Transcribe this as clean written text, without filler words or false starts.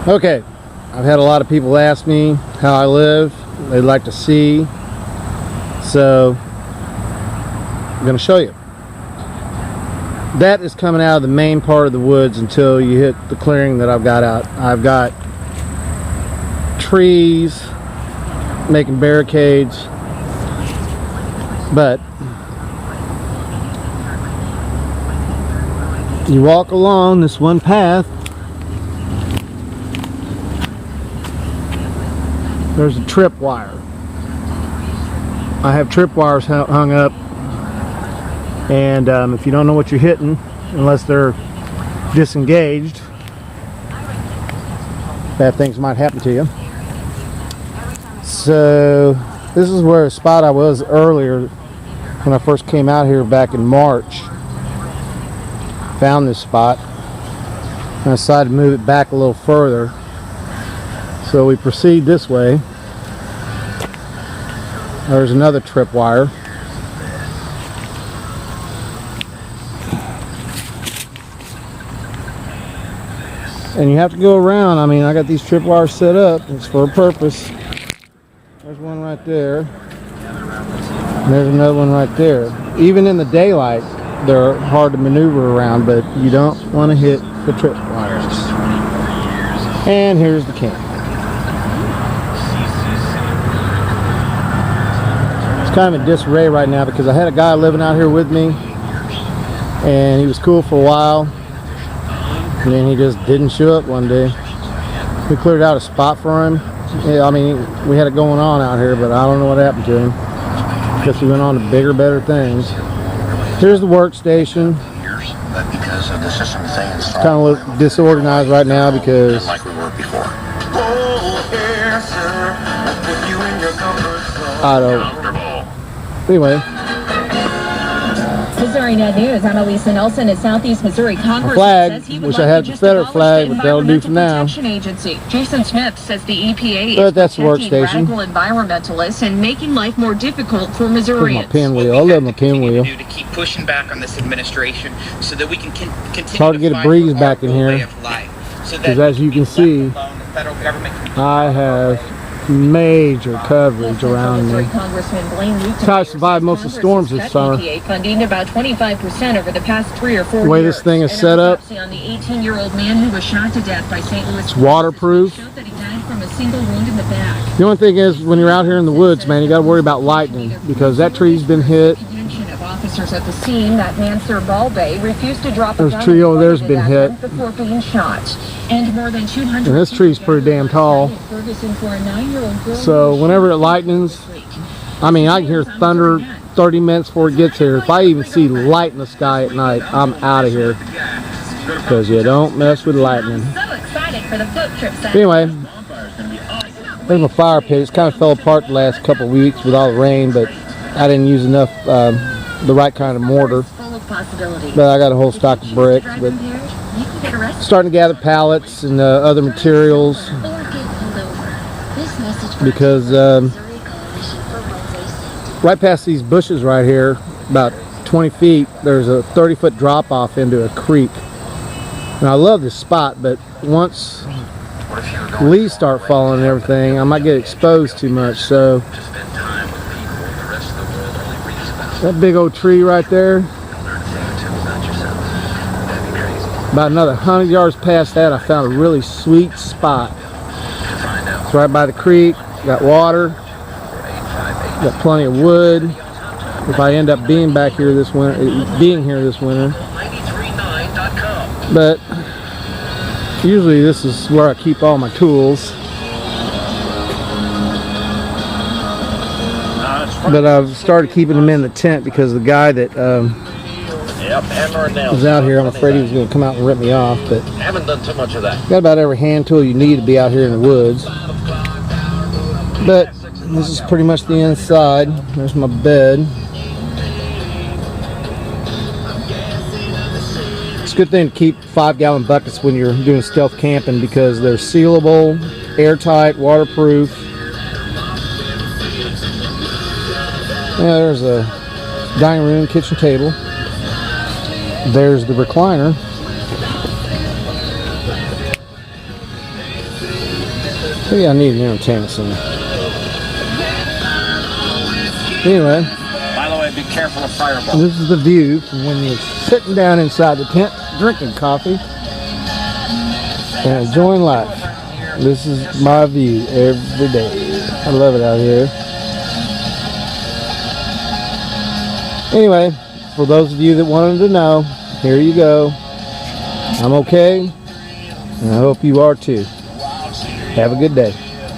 Okay, I've had a lot of people ask me how I live. They'd like to see, so I'm going to show you. That is coming out of the main part of the woods until you hit the clearing that I've got out. I've got trees making barricades, but you walk along this one path, there's a trip wire. I have trip wires hung up, and if you don't know what you're hitting, unless they're disengaged, bad things might happen to you. So this is where a spot I was earlier when I first came out here back in March. Found this spot and I decided to move it back a little further. So we proceed this way. There's another trip wire. And you have to go around. I mean, I got these trip wires set up. It's for a purpose. There's one right there. And there's another one right there. Even in the daylight, they're hard to maneuver around, but you don't want to hit the trip wires. And here's the camp. It's kind of in disarray right now because I had a guy living out here with me, and he was cool for a while, and then he just didn't show up one day. We cleared out a spot for him. Yeah, I mean, we had it going on out here, but I don't know what happened to him. Guess he went on to bigger, better things. Here's the workstation. It's kind of look disorganized right now because I don't. Anyway. Missouri Net News, I'm Elisa Nelson at Southeast Missouri. Congress says he would wish I had the Confederate flag, but that'll do for now. Agency. Jason Smith says the EPA but that's the workstation. Radical environmentalists and making life more difficult for Missourians. My pinwheel. I love my pinwheel. To keep pushing back on this administration so that we can continue. It's hard to get a breeze back in here because, as you can see, I have major coverage around me. That's how I survived most of the storms this summer. Funding about 25% over the past 3 or 4 years. The way this thing is set up, on the 18-year-old man who was shot to death by St. Louis. It's waterproof. Showed that he died from a single wound in the back. The only thing is, when you're out here in the woods, man, you got to worry about lightning because that tree's been hit. Officers at the scene, that man, Sir Balbay, refused to drop There's a tree over there's been hit. Before being shot. And more than 200 and this tree's pretty damn tall. So whenever it lightens, I mean, I can hear thunder 30 minutes before it gets here. If I even see light in the sky at night, I'm out of here. Because you don't mess with lightning. So excited for the float trip. Anyway, there's my fire pit. It's kind of fell apart the last couple of weeks with all the rain, but I didn't use enough the right kind of mortar. But I got a whole stock of bricks. But starting to gather pallets and other materials because right past these bushes right here, about 20 feet, there's a 30-foot drop off into a creek. And I love this spot, but once leaves start falling and everything, I might get exposed too much. So that big old tree right there, about another 100 yards past that, I found a really sweet spot. It's right by the creek, got water, got plenty of wood. If I end up being back here this winter, but usually this is where I keep all my tools. But I've started keeping them in the tent because the guy that was out here, I'm afraid he was going to come out and rip me off. But haven't done too much of that. Got about every hand tool you need to be out here in the woods. But this is pretty much the inside. There's my bed. It's a good thing to keep 5-gallon buckets when you're doing stealth camping because they're sealable, airtight, waterproof. Yeah, there's a dining room, kitchen table. There's the recliner. Maybe I need an entertainment center. Anyway, By the way, be careful of fireballs. this is the view from when you're sitting down inside the tent, drinking coffee, and enjoying life. This is my view every day. I love it out here. Anyway, for those of you that wanted to know, here you go. I'm okay, and I hope you are too. Have a good day.